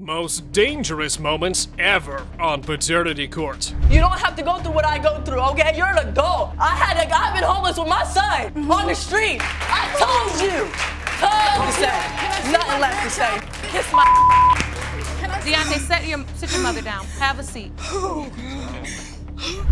Most dangerous moments ever on paternity court. You don't have to go through what I go through, okay? You're an adult. I've been homeless with my son on the street. I told you. Nothing left to say. Kiss my. Deontay, sit your mother down. Have a seat.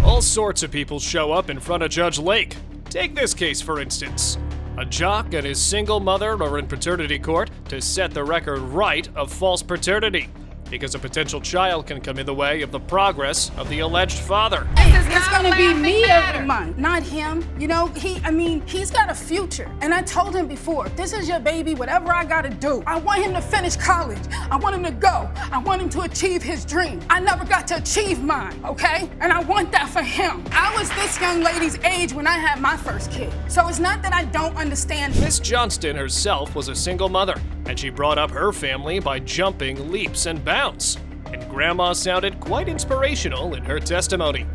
All sorts of people show up in front of Judge Lake. Take this case, for instance. A jock and his single mother are in paternity court to set the record right of false paternity, because a potential child can come in the way of the progress of the alleged father. It's gonna be me every month, not him. You know, he's got a future. And I told him before, if this is your baby, whatever I gotta do, I want him to finish college. I want him to go. I want him to achieve his dream. I never got to achieve mine, okay? And I want that for him. I was this young lady's age when I had my first kid. So it's not that I don't understand. Miss Johnston herself was a single mother, and she brought up her family by jumping leaps and bounds. And Grandma sounded quite inspirational in her testimony.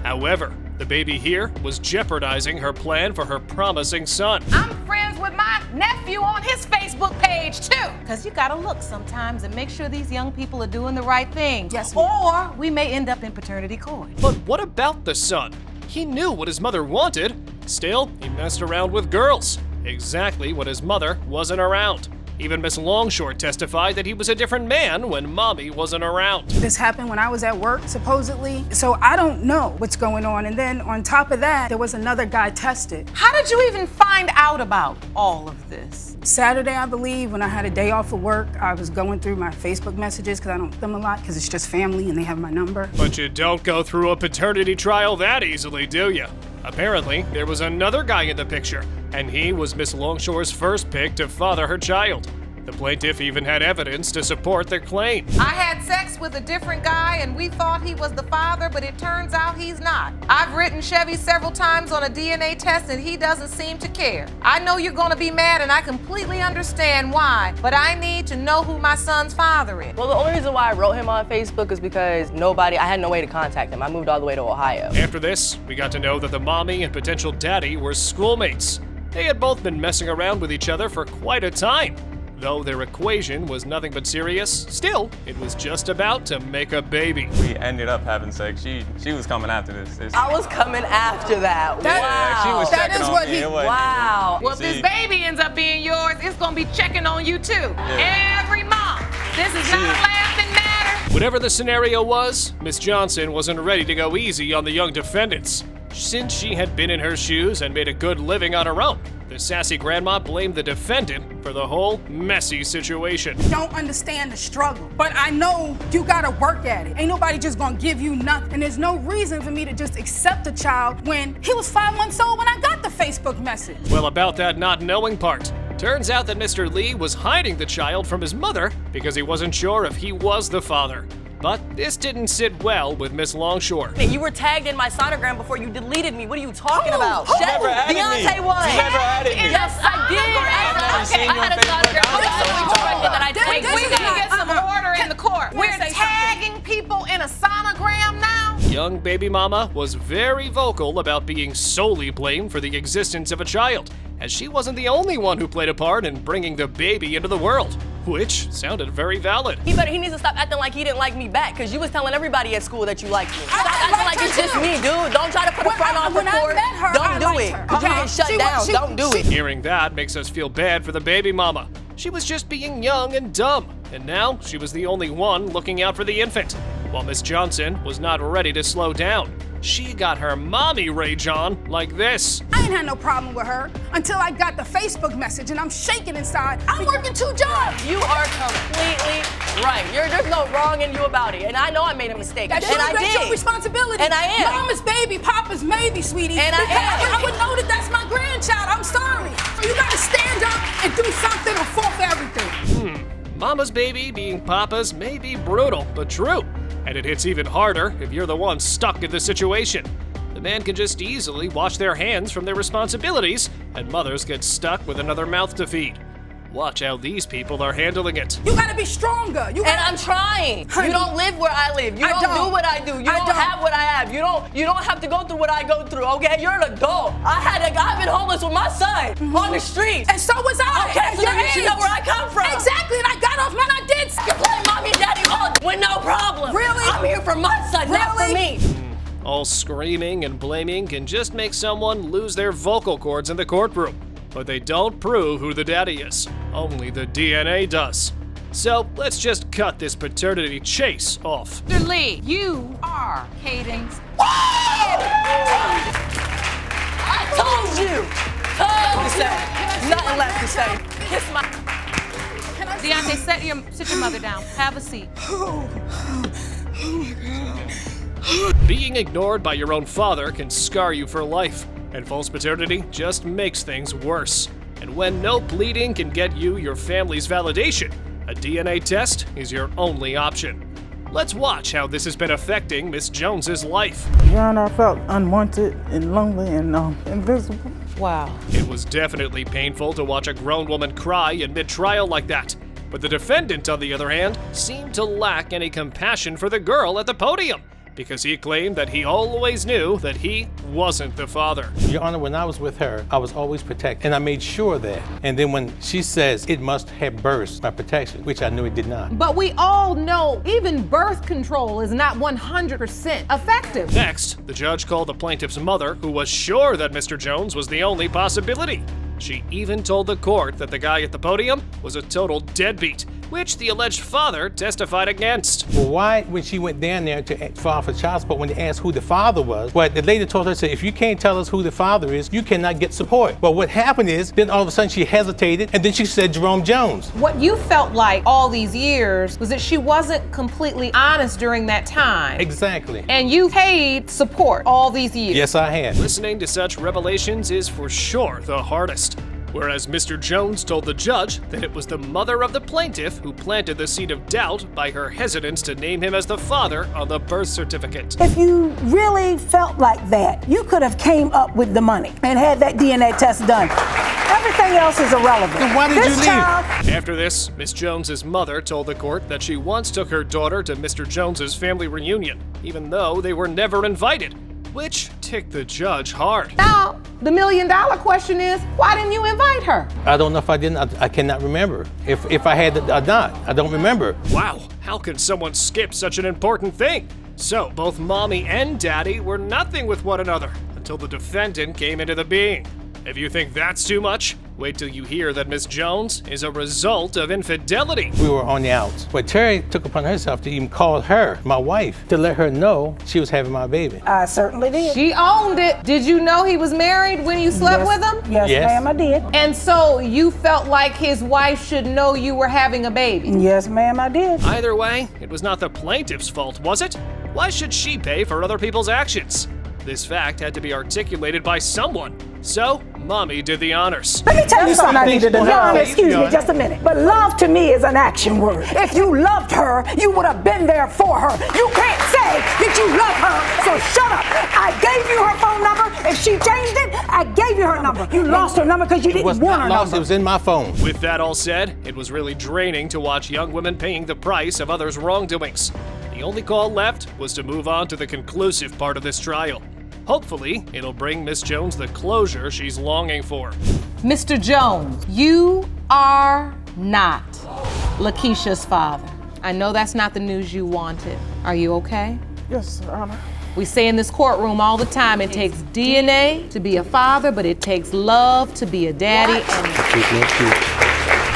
However, the baby here was jeopardizing her plan for her promising son. I'm friends with my nephew on his Facebook page too. Because you gotta look sometimes and make sure these young people are doing the right thing. Yes, or we may end up in paternity court. But what about the son? He knew what his mother wanted. Still, he messed around with girls. Exactly when his mother wasn't around. Even Miss Longshore testified that he was a different man when Mommy wasn't around. This happened when I was at work, supposedly. So I don't know what's going on. And then on top of that, there was another guy tested. How did you even find out about all of this? Saturday, I believe, when I had a day off of work, I was going through my Facebook messages because I don't get them a lot because it's just family and they have my number. But you don't go through a paternity trial that easily, do you? Apparently, there was another guy in the picture, and he was Miss Longshore's first pick to father her child. The plaintiff even had evidence to support their claim. I had sex with a different guy and we thought he was the father, but it turns out he's not. I've written Chevy several times on a DNA test and he doesn't seem to care. I know you're gonna be mad and I completely understand why, but I need to know who my son's father is. Well, the only reason why I wrote him on Facebook is because I had no way to contact him. I moved all the way to Ohio. After this, we got to know that the mommy and potential daddy were schoolmates. They had both been messing around with each other for quite a time. Though their equation was nothing but serious, still, it was just about to make a baby. We ended up having sex. She was coming after this. I was coming after that. Yeah, she was checking on me. Wow. Well, if this baby ends up being yours, it's gonna be checking on you too. Yeah. Every month. This is not a laughing matter. Whatever the scenario was, Miss Johnson wasn't ready to go easy on the young defendants. Since she had been in her shoes and made a good living on her own, the sassy grandma blamed the defendant for the whole messy situation. Don't understand the struggle, but I know you gotta work at it. Ain't nobody just gonna give you nothing. And there's no reason for me to just accept a child when he was 5 months old when I got the Facebook message. Well, about that not knowing part. Turns out that Mr. Lee was hiding the child from his mother because he wasn't sure if he was the father. But this didn't sit well with Miss Longshore. You were tagged in my sonogram before you deleted me. What are you talking about? You never added me. Deontay was. You never added me. Yes, I did. I've never seen you on Facebook. We gotta get some order in the court. We're tagging people in a sonogram now? Young baby mama was very vocal about being solely blamed for the existence of a child, as she wasn't the only one who played a part in bringing the baby into the world, which sounded very valid. He needs to stop acting like he didn't like me back, because you was telling everybody at school that you liked me. Stop acting like it's just me, dude. Don't try to put a front on the court. Don't do it. You get shut down. Don't do it. Hearing that makes us feel bad for the baby mama. She was just being young and dumb, and now she was the only one looking out for the infant, while Miss Johnson was not ready to slow down. She got her mommy rage on like this. I ain't had no problem with her until I got the Facebook message and I'm shaking inside. I'm working 2 jobs. You are completely right. There's no wrong in you about it. And I know I made a mistake. That's your responsibility. And I am. Mama's baby, Papa's maybe, sweetie. And I am. I would know that that's my grandchild. I'm sorry. So you gotta stand up and do something or fall for everything. Mama's baby being Papa's may be brutal, but true. And it hits even harder if you're the one stuck in the situation. The man can just easily wash their hands from their responsibilities, and mothers get stuck with another mouth to feed. Watch how these people are handling it. You gotta be stronger. And I'm trying. Honey, you don't live where I live. You don't do what I do. You don't have what I have. You don't have to go through what I go through, okay? You're an adult. I've been homeless with my son on the street. And so was I. Okay, so you know where I come from. Exactly, and I got off when I did. You're playing mommy and daddy for my son, not for me. All screaming and blaming can just make someone lose their vocal cords in the courtroom. But they don't prove who the daddy is. Only the DNA does. So let's just cut this paternity chase off. Mr. Lee, you are Caden's. I told you. To say. Nothing left to say. Kiss my. Deontay, sit your mother down. Have a seat. Being ignored by your own father can scar you for life, and false paternity just makes things worse. And when no pleading can get you your family's validation, a DNA test is your only option. Let's watch how this has been affecting Miss Jones's life. Your Honor, I felt unwanted and lonely and invisible. Wow. It was definitely painful to watch a grown woman cry in mid-trial like that. But the defendant, on the other hand, seemed to lack any compassion for the girl at the podium, because he claimed that he always knew that he wasn't the father. Your Honor, when I was with her, I was always protected, and I made sure of that. And then when she says it must have burst my protection, which I knew it did not. But we all know even birth control is not 100% effective. Next, the judge called the plaintiff's mother, who was sure that Mr. Jones was the only possibility. She even told the court that the guy at the podium was a total deadbeat, which the alleged father testified against. Well, why, when she went down there to file for child support, when they asked who the father was, well, the lady told her, said, if you can't tell us who the father is, you cannot get support. But what happened is, then all of a sudden she hesitated, and then she said Jerome Jones. What you felt like all these years was that she wasn't completely honest during that time. Exactly. And you paid support all these years. Yes, I had. Listening to such revelations is for sure the hardest. Whereas Mr. Jones told the judge that it was the mother of the plaintiff who planted the seed of doubt by her hesitance to name him as the father on the birth certificate. If you really felt like that, you could have came up with the money and had that DNA test done. Everything else is irrelevant. Then why did you leave? After this, Miss Jones's mother told the court that she once took her daughter to Mr. Jones's family reunion, even though they were never invited, which ticked the judge hard. Now, the $1 million question is, why didn't you invite her? I don't know if I didn't. I cannot remember. If I had or not, I don't remember. Wow, how can someone skip such an important thing? So, both mommy and daddy were nothing with one another until the defendant came into the being. If you think that's too much, wait till you hear that Miss Jones is a result of infidelity. We were on the outs. But Terry took upon herself to even call her, my wife, to let her know she was having my baby. I certainly did. She owned it. Did you know he was married when you slept with him? Yes, Yes. ma'am, I did. And so you felt like his wife should know you were having a baby? Yes, ma'am, I did. Either way, it was not the plaintiff's fault, was it? Why should she pay for other people's actions? This fact had to be articulated by someone. So, mommy did the honors. Let me tell you something I needed to know. Your Honor, Excuse Your me Honor. just a minute. But love to me is an action word. If you loved her, you would have been there for her. You can't say that you love her, so shut up. I gave you her phone number. If she changed it, I gave you her number. You lost her number because you It was didn't want not her lost. It number. was in my phone. With that all said, it was really draining to watch young women paying the price of others' wrongdoings. The only call left was to move on to the conclusive part of this trial. Hopefully, it'll bring Miss Jones the closure she's longing for. Mr. Jones, you are not Lakeisha's father. I know that's not the news you wanted. Are you okay? Yes, Your Honor. We say in this courtroom all the time, it takes DNA to be a father, but it takes love to be a daddy. And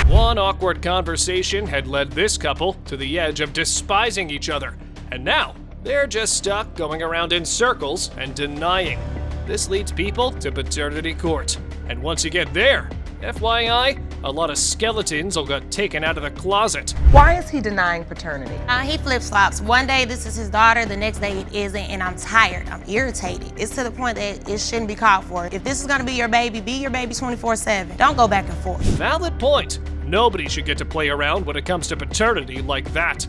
One awkward conversation had led this couple to the edge of despising each other, and now they're just stuck going around in circles and denying. This leads people to paternity court, and once you get there, FYI, a lot of skeletons will get taken out of the closet. Why is he denying paternity? He flip-flops. One day this is his daughter, the next day it isn't, and I'm tired. I'm irritated. It's to the point that it shouldn't be called for. If this is gonna be your baby 24/7. Don't go back and forth. Valid point. Nobody should get to play around when it comes to paternity like that.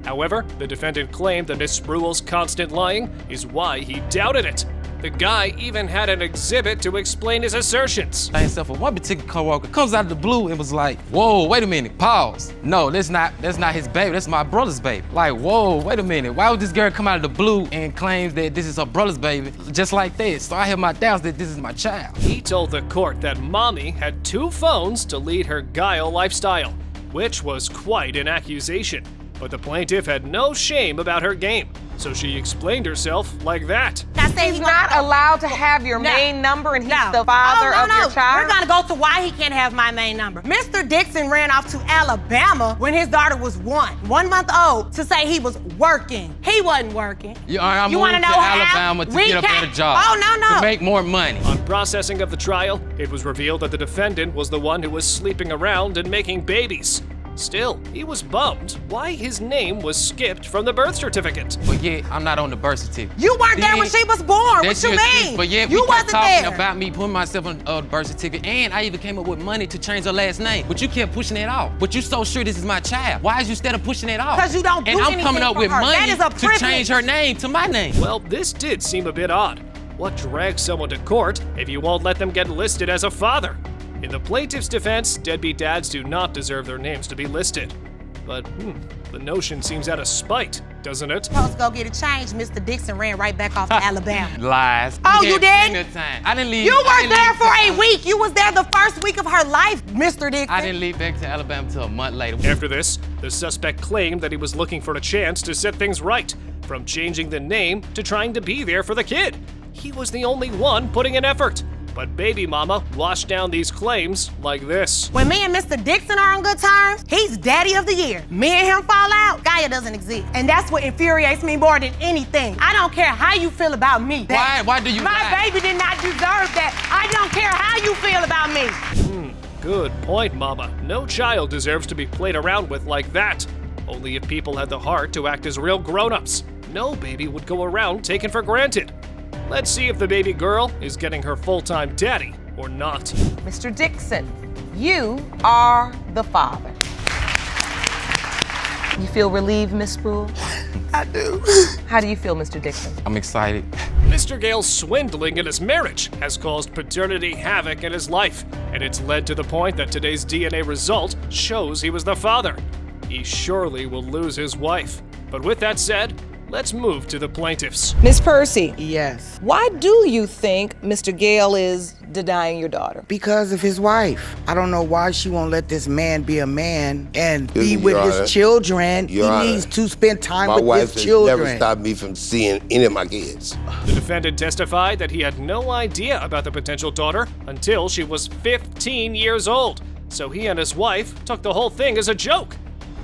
However, the defendant claimed that Miss Spruill's constant lying is why he doubted it. The guy even had an exhibit to explain his assertions. Myself, one particular coworker comes out of the blue and was like, "Whoa, wait a minute, pause. No, that's not his baby. That's my brother's baby." Like, whoa, wait a minute. Why would this girl come out of the blue and claim that this is her brother's baby just like that? So I have my doubts that this is my child. He told the court that mommy had 2 phones to lead her guile lifestyle, which was quite an accusation. But the plaintiff had no shame about her game, so she explained herself like that. He's not allowed to have your main number, and he's the father of your child? We're gonna go to why he can't have my main number. Mr. Dixon ran off to Alabama when his daughter was 1 month old, to say he was working. He wasn't working. I'm You moving wanna to know how? Alabama to We get a can't- better job. Oh, no. To make more money. On processing of the trial, it was revealed that the defendant was the one who was sleeping around and making babies. Still, he was bummed why his name was skipped from the birth certificate. But yeah, I'm not on the birth certificate. You weren't there when she was born. What That's you your excuse. mean? But yeah, you we kept wasn't talking there. about me putting myself on the birth certificate, and I even came up with money to change her last name. But you kept pushing it off. But you so sure this is my child. Why is you instead of pushing it off? 'Cause you don't do And I'm anything coming up for with her. money That is a to privilege. change her name to my name. Well, this did seem a bit odd. What drags someone to court if you won't let them get listed as a father? In the plaintiff's defense, deadbeat dads do not deserve their names to be listed. But, the notion seems out of spite, doesn't it? Supposed to go get it changed. Mr. Dixon ran right back off to Alabama. Lies. Oh, you had did? plenty of time. I didn't leave. You I weren't didn't there leave for till- a week. You was there the first week of her life, Mr. Dixon. I didn't leave back to Alabama until a month later. After this, the suspect claimed that he was looking for a chance to set things right, from changing the name to trying to be there for the kid. He was the only one putting in effort. But baby mama washed down these claims like this. When me and Mr. Dixon are on good terms, he's daddy of the year. Me and him fall out, Gaia doesn't exist. And that's what infuriates me more than anything. I don't care how you feel about me. Why do you My lie? baby did not deserve that. I don't care how you feel about me. Good point, mama. No child deserves to be played around with like that. Only if people had the heart to act as real grown-ups. No baby would go around taken for granted. Let's see if the baby girl is getting her full-time daddy or not. Mr. Dixon, you are the father. You feel relieved, Miss Spruill? I do. How do you feel, Mr. Dixon? I'm excited. Mr. Gale's swindling in his marriage has caused paternity havoc in his life, and it's led to the point that today's DNA result shows he was the father. He surely will lose his wife. But with that said, let's move to the plaintiffs. Miss Percy, Yes. why do you think Mr. Gale is denying your daughter? Because of his wife. I don't know why she won't let this man be a man and be Your with Honor. his children. Your He Honor. needs to spend time My with wife his has never children. stopped me from seeing any of my kids. The defendant testified that he had no idea about the potential daughter until she was 15 years old. So he and his wife took the whole thing as a joke.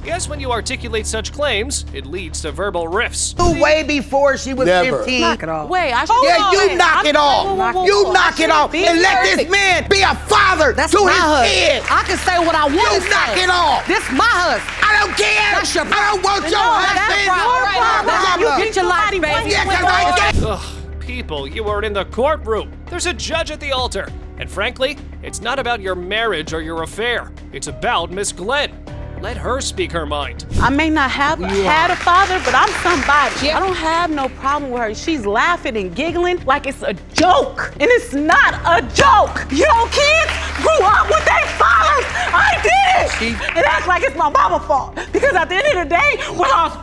Guess when you articulate such claims, it leads to verbal riffs. Way before she was Never. 15. Knock it off. Wait, I Yeah, you knock it off. You knock it off and let this man be a father That's to my his husband. kids. I can say what I want You to knock say. it off. This my husband. I don't care. That's your I don't want your that's husband. your problem. You get your life, baby. Yeah, 'cause I get Ugh, people, you weren't in the courtroom. There's a judge at the altar. And frankly, it's not about your marriage or your affair. It's about Miss Glenn. Let her speak her mind. I may not have had a father, but I'm somebody. I don't have no problem with her. She's laughing and giggling like it's a joke. And it's not a joke. Your kids grew up with their fathers. I did it. And act like it's my mama's fault. Because at the end of the day, whether I was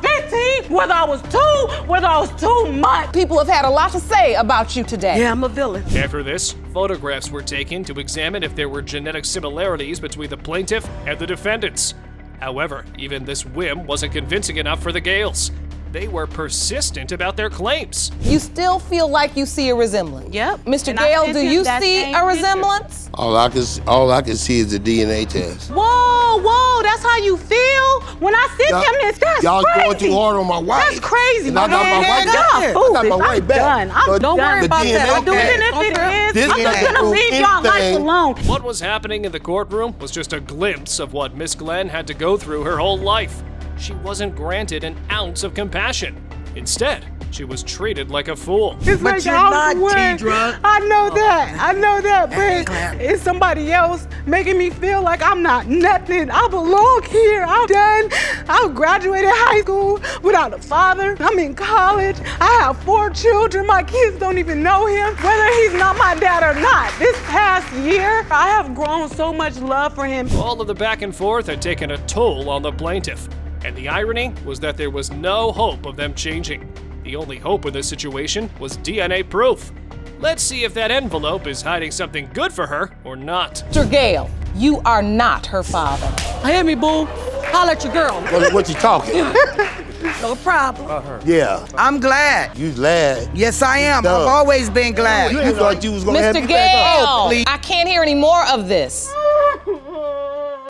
15, whether I was 2, whether I was 2 months. People have had a lot to say about you today. Yeah, I'm a villain. After this, photographs were taken to examine if there were genetic similarities between the plaintiff and the defendants. However, even this whim wasn't convincing enough for the Gales. They were persistent about their claims. You still feel like you see a resemblance? Yep. Mr. And I Gale, sent do him you that see same a picture. resemblance? All I can see is the DNA test. Whoa, that's how you feel? When I sent him this, that's Y'all crazy. going too hard on my wife. That's crazy. And I got my wife Y'all back. I got foolish. my wife I'm back. done. I'm So done. the about DNA that. I'm doing test- it if it This is. I'm just ain't gonna prove leave y'all life anything. alone. What was happening in the courtroom was just a glimpse of what Miss Glenn had to go through her whole life. She wasn't granted an ounce of compassion. Instead, she was treated like a fool. It's But like you're I was not, the one. T-Drug. I know that, but Clap. it's somebody else making me feel like I'm not nothing. I belong here. I'm done. I graduated high school without a father. I'm in college. I have 4 children. My kids don't even know him, whether he's not my dad or not. This past year, I have grown so much love for him. All of the back and forth had taken a toll on the plaintiff. And the irony was that there was no hope of them changing. The only hope in this situation was DNA proof. Let's see if that envelope is hiding something good for her or not. Mr. Gale, you are not her father. Hear me, boo. Holler at your girl. What you talking? No problem. Yeah. I'm glad. You glad? Yes, I am. Duh. I've always been glad. You thought you was gonna have Mr. me back up. Gale, please. I can't hear any more of this.